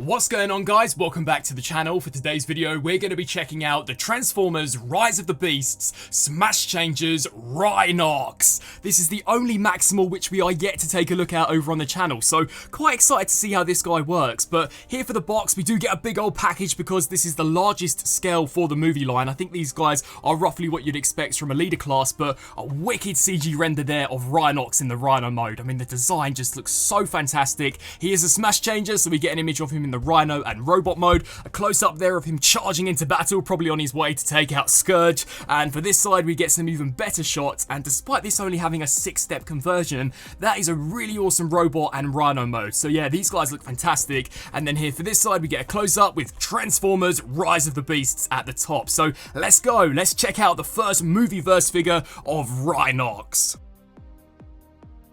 What's going on, guys? Welcome back to the channel. For today's video, we're going to be checking out the Transformers Rise of the Beasts Smash Changers Rhinox. This is the only Maximal which we are yet to take a look at over on the channel, so quite excited to see how this guy works. But here for the box, we do get a big old package because this is the largest scale for the movie line. I think these guys are roughly what you'd expect from a leader class, but a wicked CG render there of Rhinox in the Rhino mode. I mean, the design just looks so fantastic. He is a Smash Changer, so we get an image of him in the Rhino and Robot mode, a close-up there of him charging into battle, probably on his way to take out Scourge, and for this side we get some even better shots, and despite this only having a 6-step conversion, that is a really awesome Robot and Rhino mode. So yeah, these guys look fantastic, and then here for this side we get a close-up with Transformers Rise of the Beasts at the top. So let's go, let's check out the first movieverse figure of Rhinox.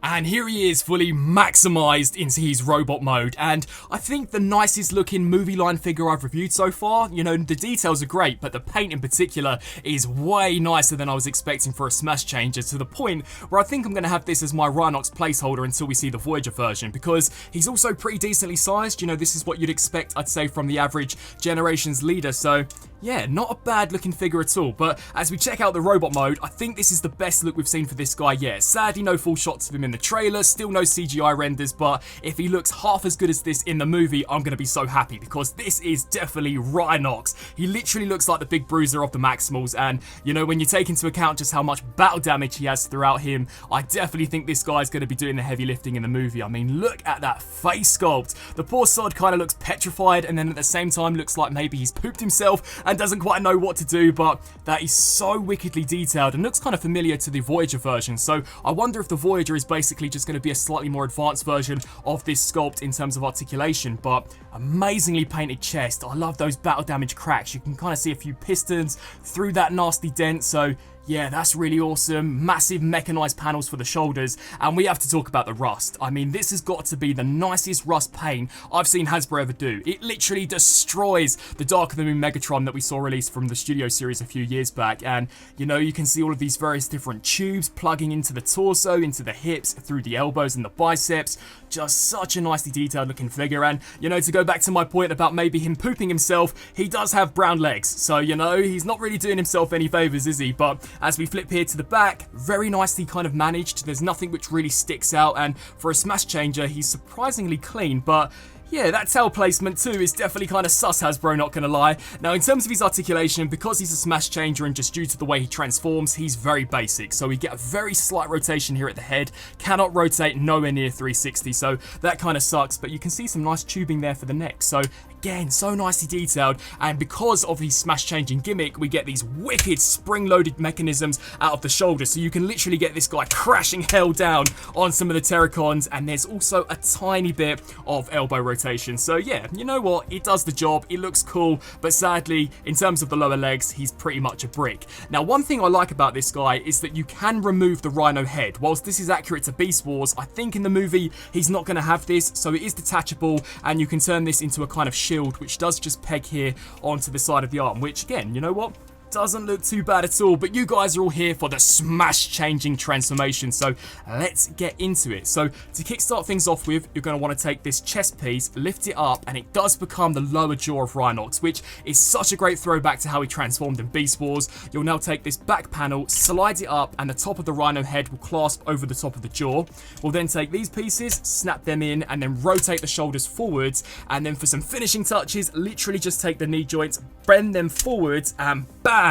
And here he is, fully maximized into his robot mode, and I think the nicest looking movie line figure I've reviewed so far. You know, the details are great, but the paint in particular is way nicer than I was expecting for a Smash Changer, to the point where I think I'm going to have this as my Rhinox placeholder until we see the Voyager version, because he's also pretty decently sized. You know, this is what you'd expect, I'd say, from the average Generations leader, so yeah, not a bad looking figure at all. But as we check out the robot mode, I think this is the best look we've seen for this guy yet. Sadly, no full shots of him in the trailer, still no CGI renders, but if he looks half as good as this in the movie, I'm going to be so happy, because this is definitely Rhinox. He literally looks like the big bruiser of the Maximals, and you know, when you take into account just how much battle damage he has throughout him, I definitely think this guy's going to be doing the heavy lifting in the movie. I mean, look at that face sculpt. The poor sod kind of looks petrified, and then at the same time looks like maybe he's pooped himself and doesn't quite know what to do, but that is so wickedly detailed and looks kind of familiar to the Voyager version. So I wonder if the Voyager is basically just going to be a slightly more advanced version of this sculpt in terms of articulation. But amazingly painted chest. I love those battle damage cracks. You can kind of see a few pistons through that nasty dent, so yeah, that's really awesome. Massive mechanized panels for the shoulders, and we have to talk about the rust. I mean, this has got to be the nicest rust paint I've seen Hasbro ever do. It literally destroys the Dark of the Moon Megatron that we saw released from the Studio series a few years back, and you know, you can see all of these various different tubes plugging into the torso, into the hips, through the elbows and the biceps. Just such a nicely detailed looking figure, and you know, to go back to my point about maybe him pooping himself, he does have brown legs, so you know, he's not really doing himself any favors, is he? But as we flip here to the back, very nicely kind of managed. There's nothing which really sticks out, and for a Smash Changer, he's surprisingly clean, but yeah, that tail placement too is definitely kind of sus, Hasbro, not gonna lie. Now, in terms of his articulation, because he's a Smash Changer and just due to the way he transforms, he's very basic. So we get a very slight rotation here at the head, cannot rotate nowhere near 360, so that kind of sucks, but you can see some nice tubing there for the neck. So again, so nicely detailed, and because of his Smash Changing gimmick, we get these wicked spring-loaded mechanisms out of the shoulder, so you can literally get this guy crashing hell down on some of the Terracons, and there's also a tiny bit of elbow rotation. So yeah, you know what, it does the job, it looks cool, but sadly, in terms of the lower legs, he's pretty much a brick. Now, one thing I like about this guy is that you can remove the Rhino head. Whilst this is accurate to Beast Wars, I think in the movie, he's not going to have this, so it is detachable, and you can turn this into a kind of shield, which does just peg here onto the side of the arm, which again, you know what, doesn't look too bad at all. But you guys are all here for the Smash Changing transformation, so let's get into it. So to kickstart things off with, you're going to want to take this chest piece, lift it up, and it does become the lower jaw of Rhinox, which is such a great throwback to how he transformed in Beast Wars. You'll now take this back panel, slide it up, and the top of the Rhino head will clasp over the top of the jaw. We'll then take these pieces, snap them in, and then rotate the shoulders forwards, and then for some finishing touches, literally just take the knee joints, bend them forwards, and bang!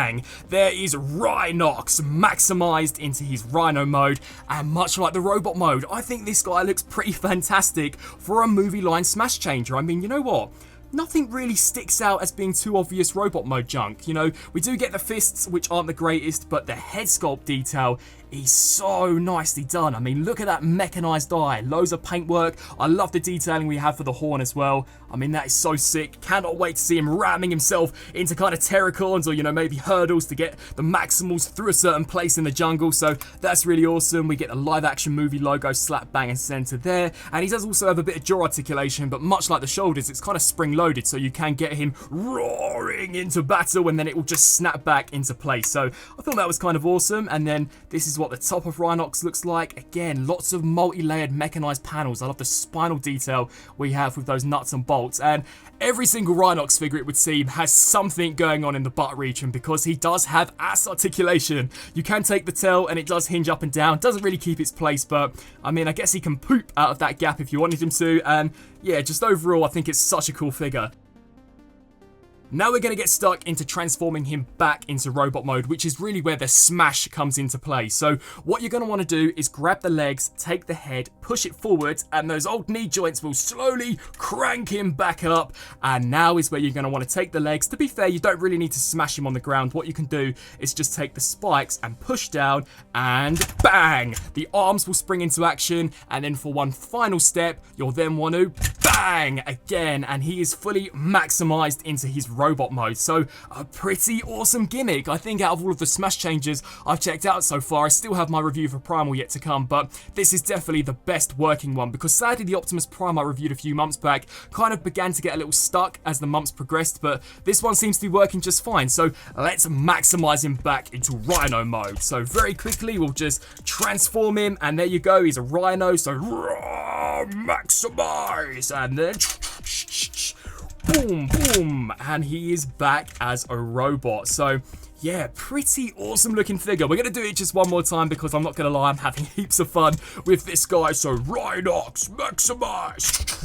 There is Rhinox maximized into his Rhino mode, and much like the robot mode, I think this guy looks pretty fantastic for a movie line Smash Changer. I mean, you know what? Nothing really sticks out as being too obvious robot mode junk. You know, we do get the fists, which aren't the greatest, but the head sculpt detail is so nicely done. I mean, look at that mechanized eye, loads of paintwork. I love the detailing we have for the horn as well. I mean, that is so sick. Cannot wait to see him ramming himself into kind of Terracons, or you know, maybe hurdles to get the Maximals through a certain place in the jungle. So that's really awesome. We get the live action movie logo slap bang in center there, and he does also have a bit of jaw articulation, but much like the shoulders, it's kind of spring loaded, so you can get him roaring into battle and then it will just snap back into place. So I thought that was kind of awesome. And then this is what the top of Rhinox looks like. Again, lots of multi-layered mechanized panels. I love the spinal detail we have with those nuts and bolts. And every single Rhinox figure, it would seem, has something going on in the butt region because he does have ass articulation. You can take the tail and it does hinge up and down. Doesn't really keep its place, but I mean, I guess he can poop out of that gap if you wanted him to. And yeah, just overall, I think it's such a cool figure. Now we're going to get stuck into transforming him back into robot mode, which is really where the smash comes into play. So what you're going to want to do is grab the legs, take the head, push it forward, and those old knee joints will slowly crank him back up. And now is where you're going to want to take the legs. To be fair, you don't really need to smash him on the ground. What you can do is just take the spikes and push down, and bang! The arms will spring into action, and then for one final step, you'll then want to bang again, and he is fully maximized into his robot mode. So a pretty awesome gimmick. I think out of all of the smash changes I've checked out so far, I still have my review for Primal yet to come, but this is definitely the best working one, because sadly the Optimus Prime I reviewed a few months back kind of began to get a little stuck as the months progressed, but this one seems to be working just fine. So let's maximize him back into Rhino mode. So very quickly we'll just transform him, and there you go, he's a Rhino. So maximize, and then boom, boom, and he is back as a robot. So yeah, pretty awesome looking figure. We're going to do it just one more time because I'm not going to lie, I'm having heaps of fun with this guy. So Rhinox, maximize.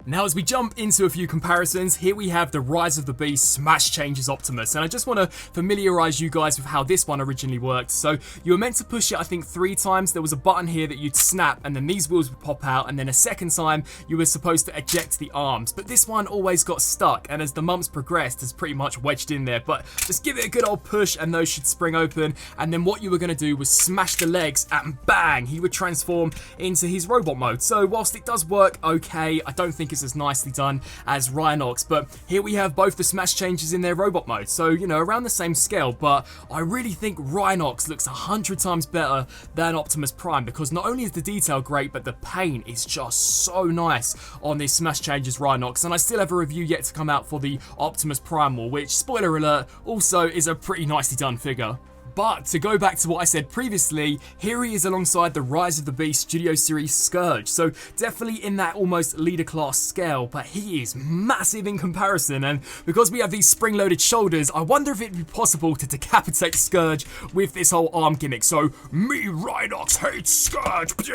Now as we jump into a few comparisons, here we have the Rise of the Beast Smash Changes Optimus, and I just want to familiarise you guys with how this one originally worked. So you were meant to push it I think 3 times, there was a button here that you'd snap and then these wheels would pop out, and then a second time you were supposed to eject the arms, but this one always got stuck, and as the months progressed has pretty much wedged in there. But just give it a good old push and those should spring open, and then what you were going to do was smash the legs and bang, he would transform into his robot mode. So whilst it does work okay, I don't think it's as nicely done as Rhinox, but here we have both the smash changes in their robot mode, so you know, around the same scale. But I really think Rhinox looks 100 times better than Optimus Prime, because not only is the detail great, but the paint is just so nice on this smash changes Rhinox. And I still have a review yet to come out for the Optimus Primal, which, spoiler alert, also is a pretty nicely done figure. But to go back to what I said previously, here he is alongside the Rise of the Beast Studio Series Scourge. So definitely in that almost leader class scale, but he is massive in comparison. And because we have these spring-loaded shoulders, I wonder if it'd be possible to decapitate Scourge with this whole arm gimmick. So, me Rhinox hates Scourge.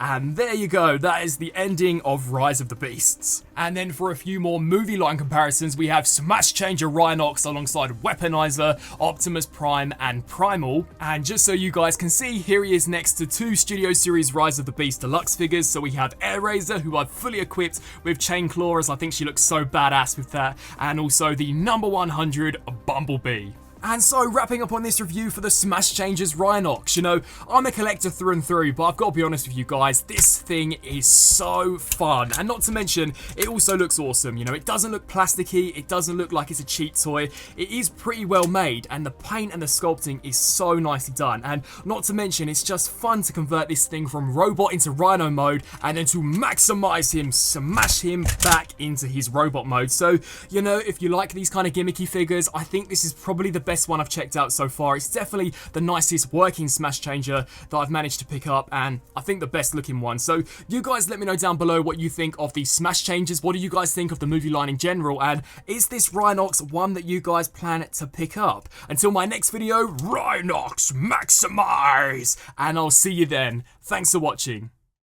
And there you go, that is the ending of Rise of the Beasts. And then for a few more movie line comparisons, we have Smash Changer Rhinox alongside Weaponizer, Optimus Prime, and Primal. And just so you guys can see, here he is next to 2 Studio Series Rise of the Beast Deluxe figures. So we have Air Razor, who I've fully equipped with Chain Claw, as I think she looks so badass with that, and also the number 100 Bumblebee. And so, wrapping up on this review for the Smash Changes Rhinox, you know, I'm a collector through and through, but I've got to be honest with you guys, this thing is so fun. And not to mention, it also looks awesome. You know, it doesn't look plasticky, it doesn't look like it's a cheap toy. It is pretty well made, and the paint and the sculpting is so nicely done. And not to mention, it's just fun to convert this thing from robot into Rhino mode, and then to maximize him, smash him back into his robot mode. So, you know, if you like these kind of gimmicky figures, I think this is probably the best one I've checked out so far. It's definitely the nicest working smash changer that I've managed to pick up, and I think the best looking one. So you guys let me know down below what you think of these smash changers. What do you guys think of the movie line in general, and is this Rhinox one that you guys plan to pick up? Until my next video, Rhinox maximize, and I'll see you then. Thanks for watching.